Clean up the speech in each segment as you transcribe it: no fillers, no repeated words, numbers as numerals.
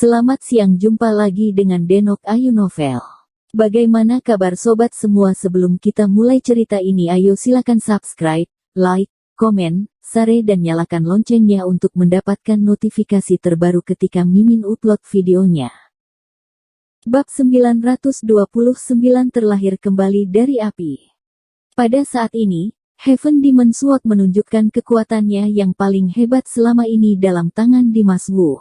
Selamat siang, jumpa lagi dengan Denok Ayu Novel. Bagaimana kabar sobat semua? Sebelum kita mulai cerita ini, ayo silakan subscribe, like, komen, share dan nyalakan loncengnya untuk mendapatkan notifikasi terbaru ketika Mimin upload videonya. Bab 929, terlahir kembali dari api. Pada saat ini, Heaven Demon Sword menunjukkan kekuatannya yang paling hebat selama ini dalam tangan Dimas Wu.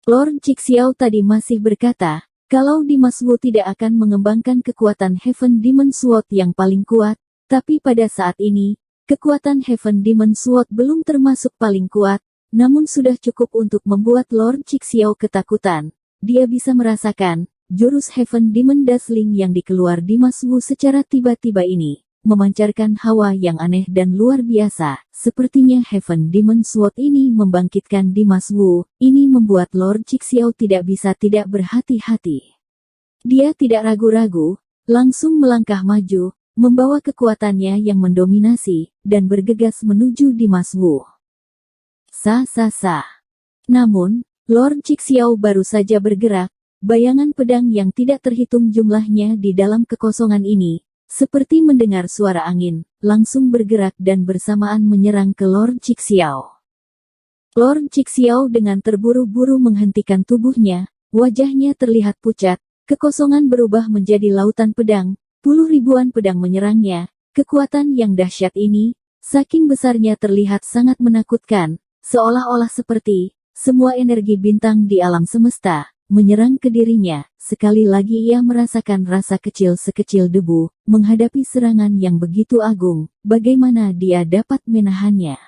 Lord Cixiao tadi masih berkata, kalau Dimas Wu tidak akan mengembangkan kekuatan Heaven Demon Sword yang paling kuat, tapi pada saat ini, kekuatan Heaven Demon Sword belum termasuk paling kuat, namun sudah cukup untuk membuat Lord Cixiao ketakutan. Dia bisa merasakan, jurus Heaven Demon Dazzling yang dikeluar Dimas Wu secara tiba-tiba ini, memancarkan hawa yang aneh dan luar biasa. Sepertinya Heaven Demon Sword ini membangkitkan Dimas Wu. Ini membuat Lord Cixiao tidak bisa tidak berhati-hati. Dia tidak ragu-ragu, langsung melangkah maju, membawa kekuatannya yang mendominasi, dan bergegas menuju Dimas Wu. Namun, Lord Cixiao baru saja bergerak, bayangan pedang yang tidak terhitung jumlahnya di dalam kekosongan ini, seperti mendengar suara angin, langsung bergerak dan bersamaan menyerang ke Lord Cixiao. Lord Cixiao dengan terburu-buru menghentikan tubuhnya, wajahnya terlihat pucat, kekosongan berubah menjadi lautan pedang, puluh ribuan pedang menyerangnya. Kekuatan yang dahsyat ini, saking besarnya terlihat sangat menakutkan, seolah-olah seperti semua energi bintang di alam semesta menyerang ke dirinya. Sekali lagi ia merasakan rasa kecil sekecil debu, menghadapi serangan yang begitu agung, bagaimana dia dapat menahannya.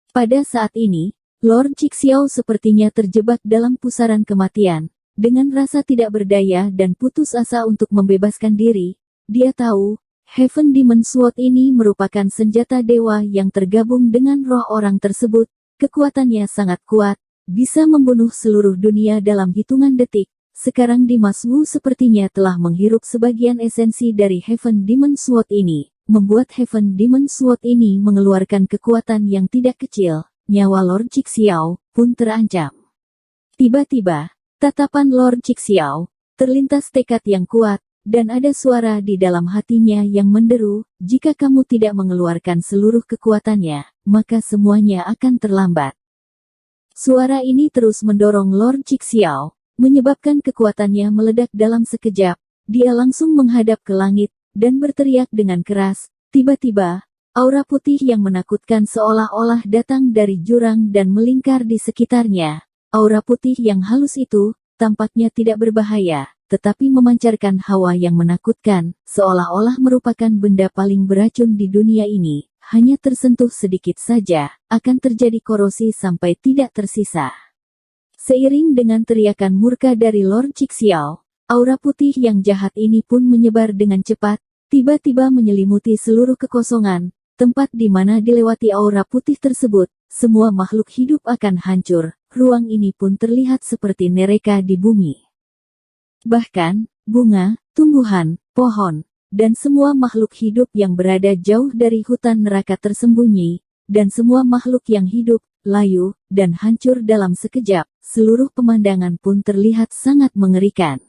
Pada saat ini, Lord Cixiao sepertinya terjebak dalam pusaran kematian. Dengan rasa tidak berdaya dan putus asa untuk membebaskan diri, dia tahu, Heaven Demon Sword ini merupakan senjata dewa yang tergabung dengan roh orang tersebut. Kekuatannya sangat kuat, bisa membunuh seluruh dunia dalam hitungan detik. Sekarang Dimas Wu sepertinya telah menghirup sebagian esensi dari Heaven Demon Sword ini, membuat Heaven Demon Sword ini mengeluarkan kekuatan yang tidak kecil. Nyawa Lord Cixiao pun terancam. Tiba-tiba, tatapan Lord Cixiao terlintas tekad yang kuat, dan ada suara di dalam hatinya yang menderu, jika kamu tidak mengeluarkan seluruh kekuatannya, maka semuanya akan terlambat. Suara ini terus mendorong Lord Cixiao, menyebabkan kekuatannya meledak dalam sekejap. Dia langsung menghadap ke langit, dan berteriak dengan keras. Tiba-tiba, aura putih yang menakutkan seolah-olah datang dari jurang dan melingkar di sekitarnya. Aura putih yang halus itu, tampaknya tidak berbahaya, tetapi memancarkan hawa yang menakutkan, seolah-olah merupakan benda paling beracun di dunia ini. Hanya tersentuh sedikit saja, akan terjadi korosi sampai tidak tersisa. Seiring dengan teriakan murka dari Lord Cixiao, aura putih yang jahat ini pun menyebar dengan cepat, tiba-tiba menyelimuti seluruh kekosongan, tempat di mana dilewati aura putih tersebut, semua makhluk hidup akan hancur, ruang ini pun terlihat seperti neraka di bumi. Bahkan, bunga, tumbuhan, pohon, dan semua makhluk hidup yang berada jauh dari hutan neraka tersembunyi, dan semua makhluk yang hidup, layu, dan hancur dalam sekejap, seluruh pemandangan pun terlihat sangat mengerikan.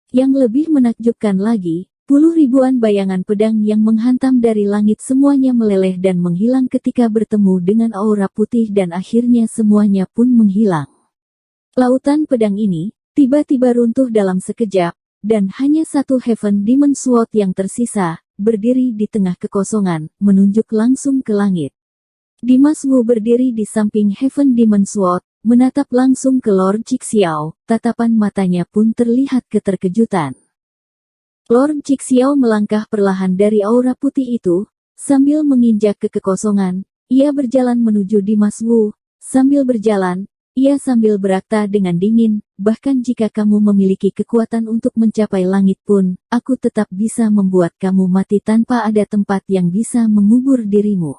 Yang lebih menakjubkan lagi, puluh ribuan bayangan pedang yang menghantam dari langit semuanya meleleh dan menghilang ketika bertemu dengan aura putih dan akhirnya semuanya pun menghilang. Lautan pedang ini, tiba-tiba runtuh dalam sekejap, dan hanya satu Heaven Demon Sword yang tersisa, berdiri di tengah kekosongan, menunjuk langsung ke langit. Dimas Wu berdiri di samping Heaven Demon Sword, menatap langsung ke Lord Cixiao, tatapan matanya pun terlihat keterkejutan. Lord Cixiao melangkah perlahan dari aura putih itu, sambil menginjak ke kekosongan, ia berjalan menuju Dimas Wu. Sambil berjalan, ia sambil berakta dengan dingin, bahkan jika kamu memiliki kekuatan untuk mencapai langit pun, aku tetap bisa membuat kamu mati tanpa ada tempat yang bisa mengubur dirimu.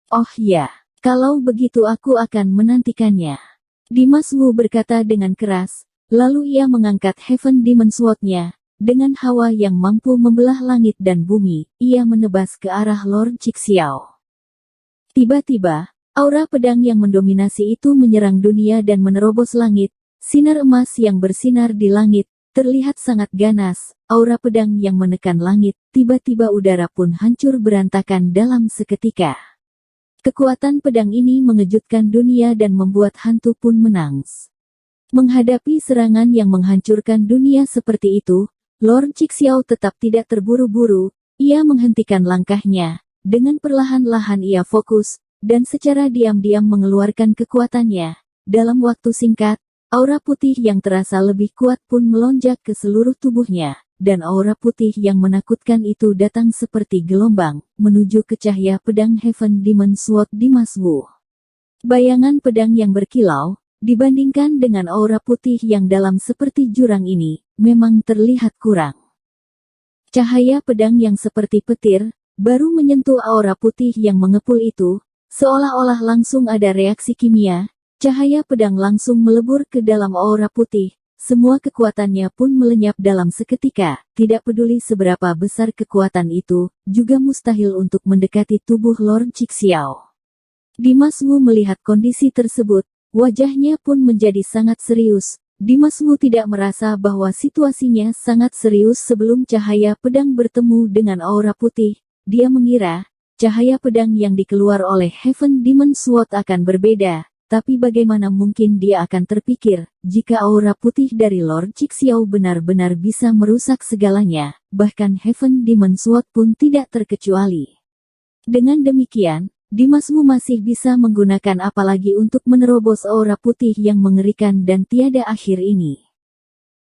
Oh ya, kalau begitu aku akan menantikannya. Dimas Wu berkata dengan keras, lalu ia mengangkat Heaven Demon Sword-nya. Dengan hawa yang mampu membelah langit dan bumi, ia menebas ke arah Lord Cixiao. Tiba-tiba, aura pedang yang mendominasi itu menyerang dunia dan menerobos langit, Sinar emas yang bersinar di langit, terlihat sangat ganas, aura pedang yang menekan langit, tiba-tiba udara pun hancur berantakan dalam seketika. Kekuatan pedang ini mengejutkan dunia dan membuat hantu pun menangis. Menghadapi serangan yang menghancurkan dunia seperti itu, Lord Cixiao tetap tidak terburu-buru, ia menghentikan langkahnya. Dengan perlahan-lahan ia fokus, dan secara diam-diam mengeluarkan kekuatannya. Dalam waktu singkat, aura putih yang terasa lebih kuat pun melonjak ke seluruh tubuhnya, dan aura putih yang menakutkan itu datang seperti gelombang, menuju ke cahaya pedang Heaven Demon Sword Dimas Wu. Bayangan pedang yang berkilau, dibandingkan dengan aura putih yang dalam seperti jurang ini, memang terlihat kurang. Cahaya pedang yang seperti petir, baru menyentuh aura putih yang mengepul itu, seolah-olah langsung ada reaksi kimia, cahaya pedang langsung melebur ke dalam aura putih, semua kekuatannya pun melenyap dalam seketika, tidak peduli seberapa besar kekuatan itu, juga mustahil untuk mendekati tubuh Lord Cixiao. Dimas Wu melihat kondisi tersebut, wajahnya pun menjadi sangat serius. Dimas Wu tidak merasa bahwa situasinya sangat serius sebelum cahaya pedang bertemu dengan aura putih. Dia mengira, cahaya pedang yang dikeluar oleh Heaven Demon Sword akan berbeda. Tapi bagaimana mungkin dia akan terpikir, jika aura putih dari Lord Cixiao benar-benar bisa merusak segalanya, bahkan Heaven Demon Sword pun tidak terkecuali. Dengan demikian, Dimas Wu masih bisa menggunakan apalagi untuk menerobos aura putih yang mengerikan dan tiada akhir ini.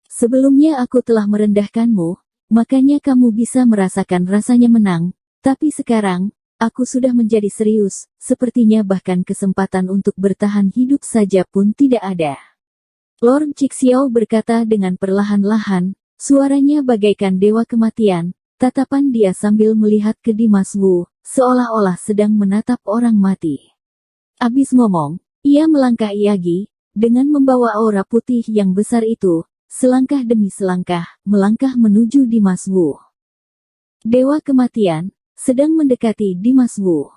Sebelumnya aku telah merendahkanmu, makanya kamu bisa merasakan rasanya menang, tapi sekarang, aku sudah menjadi serius, sepertinya bahkan kesempatan untuk bertahan hidup saja pun tidak ada. Lord Cixiao berkata dengan perlahan-lahan, suaranya bagaikan dewa kematian, tatapan dia sambil melihat ke Dimas Wu, seolah-olah sedang menatap orang mati. Abis ngomong, ia melangkah lagi, dengan membawa aura putih yang besar itu, selangkah demi selangkah, melangkah menuju Dimas Wu. Dewa kematian sedang mendekati Dimas Wu.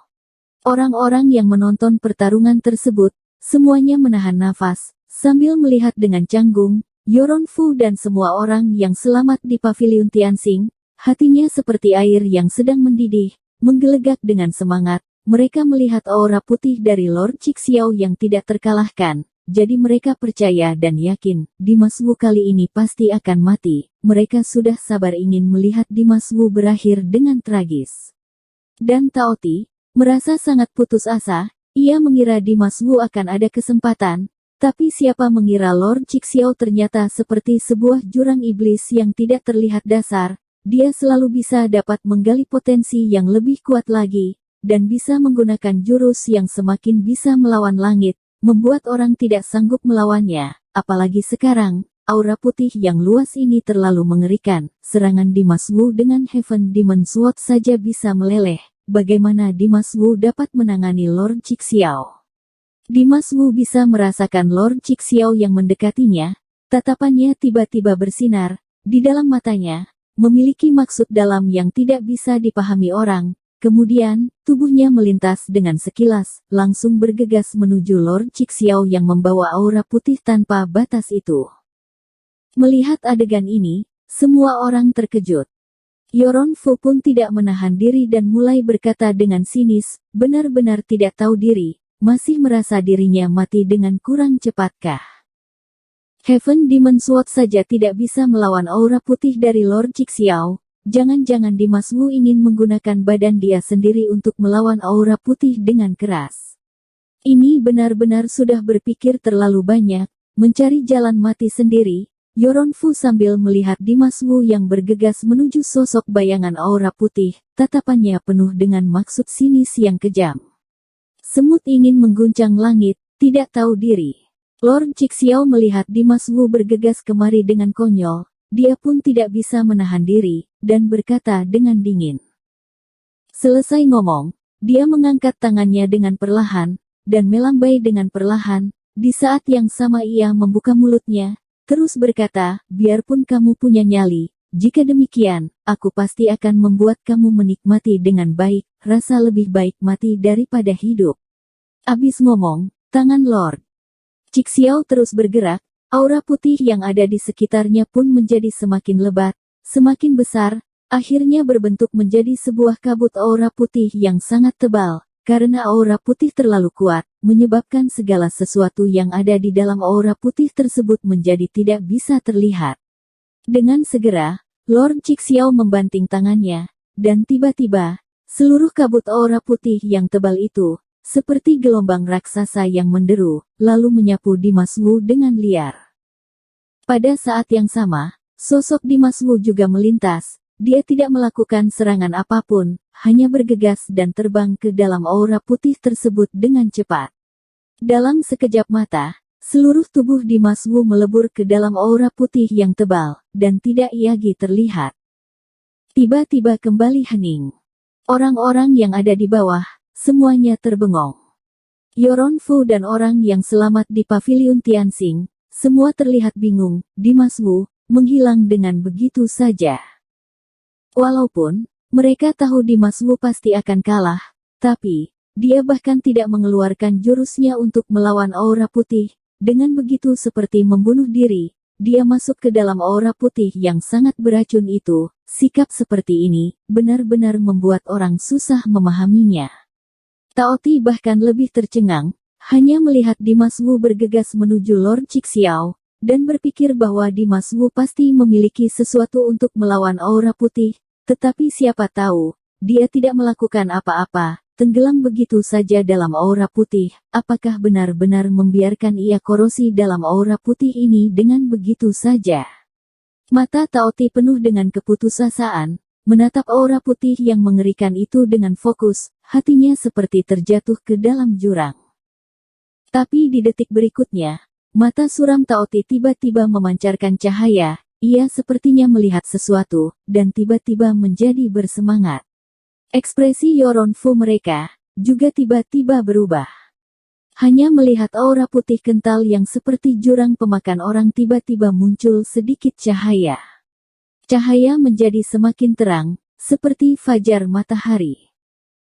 Orang-orang yang menonton pertarungan tersebut, semuanya menahan nafas, sambil melihat dengan canggung, Yoron Fu dan semua orang yang selamat di pavilion Tianxing, hatinya seperti air yang sedang mendidih, menggelegak dengan semangat, mereka melihat aura putih dari Lord Cixiao yang tidak terkalahkan, jadi mereka percaya dan yakin, Dimas Wu kali ini pasti akan mati, mereka sudah sabar ingin melihat Dimas Wu berakhir dengan tragis. Dan Tao Ti, merasa sangat putus asa, ia mengira Dimas Wu akan ada kesempatan, tapi siapa mengira Lord Cixiao ternyata seperti sebuah jurang iblis yang tidak terlihat dasar, dia selalu bisa dapat menggali potensi yang lebih kuat lagi, dan bisa menggunakan jurus yang semakin bisa melawan langit, membuat orang tidak sanggup melawannya, apalagi sekarang. Aura putih yang luas ini terlalu mengerikan, serangan Dimas Wu dengan Heaven Demon Sword saja bisa meleleh, bagaimana Dimas Wu dapat menangani Lord Cixiao? Dimas Wu bisa merasakan Lord Cixiao yang mendekatinya, tatapannya tiba-tiba bersinar, di dalam matanya, memiliki maksud dalam yang tidak bisa dipahami orang, kemudian, tubuhnya melintas dengan sekilas, langsung bergegas menuju Lord Cixiao yang membawa aura putih tanpa batas itu. Melihat adegan ini, semua orang terkejut. Yoron Fu pun tidak menahan diri dan mulai berkata dengan sinis, benar-benar tidak tahu diri, masih merasa dirinya mati dengan kurang cepatkah. Heaven Demon Sword saja tidak bisa melawan aura putih dari Lord Cixiao, jangan-jangan Dimas Wu ingin menggunakan badan dia sendiri untuk melawan aura putih dengan keras. Ini benar-benar sudah berpikir terlalu banyak, mencari jalan mati sendiri. Yoron Fu sambil melihat Dimas Wu yang bergegas menuju sosok bayangan aura putih, tatapannya penuh dengan maksud sinis yang kejam. Semut ingin mengguncang langit, tidak tahu diri. Lord Cixiao melihat Dimas Wu bergegas kemari dengan konyol, dia pun tidak bisa menahan diri, dan berkata dengan dingin. Selesai ngomong, dia mengangkat tangannya dengan perlahan, dan melambai dengan perlahan, di saat yang sama ia membuka mulutnya, terus berkata, biarpun kamu punya nyali, jika demikian, aku pasti akan membuat kamu menikmati dengan baik, rasa lebih baik mati daripada hidup. Abis ngomong, tangan Lord Cixiao terus bergerak, Aura putih yang ada di sekitarnya pun menjadi semakin lebat, semakin besar, akhirnya berbentuk menjadi sebuah kabut aura putih yang sangat tebal. Karena aura putih terlalu kuat, menyebabkan segala sesuatu yang ada di dalam aura putih tersebut menjadi tidak bisa terlihat. Dengan segera, Lord Jixiao membanting tangannya, dan tiba-tiba, seluruh kabut aura putih yang tebal itu, seperti gelombang raksasa yang menderu, lalu menyapu Dimas Wu dengan liar. Pada saat yang sama, sosok Dimas Wu juga melintas. Dia tidak melakukan serangan apapun, hanya bergegas dan terbang ke dalam aura putih tersebut dengan cepat. Dalam sekejap mata, seluruh tubuh Dimas Wu melebur ke dalam aura putih yang tebal, dan tidak lagi terlihat. Tiba-tiba kembali hening. Orang-orang yang ada di bawah, semuanya terbengong. Yoron Fu dan orang yang selamat di paviliun Tianxing, semua terlihat bingung. Dimas Wu menghilang dengan begitu saja. Walaupun mereka tahu Dimas Wu pasti akan kalah, tapi dia bahkan tidak mengeluarkan jurusnya untuk melawan aura putih. Dengan begitu seperti membunuh diri, dia masuk ke dalam aura putih yang sangat beracun itu. Sikap seperti ini benar-benar membuat orang susah memahaminya. Taoti bahkan lebih tercengang, hanya melihat Dimas Wu bergegas menuju Lord Jixiao, dan berpikir bahwa Dimas Wu pasti memiliki sesuatu untuk melawan aura putih. Tetapi siapa tahu, dia tidak melakukan apa-apa, tenggelam begitu saja dalam aura putih. Apakah benar-benar membiarkan ia korosi dalam aura putih ini dengan begitu saja? Mata Taoti penuh dengan keputusasaan, menatap aura putih yang mengerikan itu dengan fokus, hatinya seperti terjatuh ke dalam jurang. Tapi di detik berikutnya, mata suram Taoti tiba-tiba memancarkan cahaya. Ia sepertinya melihat sesuatu, dan tiba-tiba menjadi bersemangat. Ekspresi Yoron Fu mereka juga tiba-tiba berubah. Hanya melihat aura putih kental yang seperti jurang pemakan orang tiba-tiba muncul sedikit cahaya. Cahaya menjadi semakin terang, seperti fajar matahari.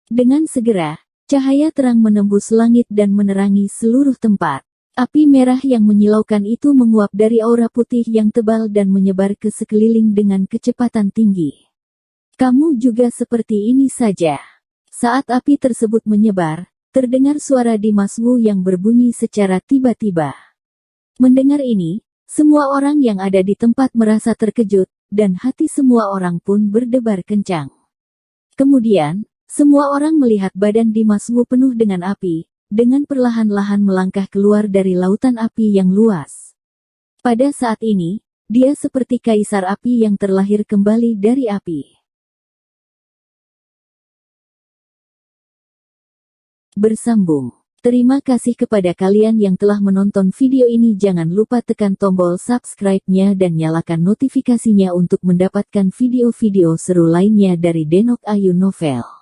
Dengan segera, cahaya terang menembus langit dan menerangi seluruh tempat. Api merah yang menyilaukan itu menguap dari aura putih yang tebal dan menyebar ke sekeliling dengan kecepatan tinggi. Kamu juga seperti ini saja. Saat api tersebut menyebar, terdengar suara Dimas Wu yang berbunyi secara tiba-tiba. Mendengar ini, semua orang yang ada di tempat merasa terkejut, dan hati semua orang pun berdebar kencang. Kemudian, semua orang melihat badan Dimas Wu penuh dengan api, dengan perlahan-lahan melangkah keluar dari lautan api yang luas. Pada saat ini, dia seperti kaisar api yang terlahir kembali dari api. Bersambung. Terima kasih kepada kalian yang telah menonton video ini. Jangan lupa tekan tombol subscribe-nya dan nyalakan notifikasinya untuk mendapatkan video-video seru lainnya dari Denok Ayu Novel.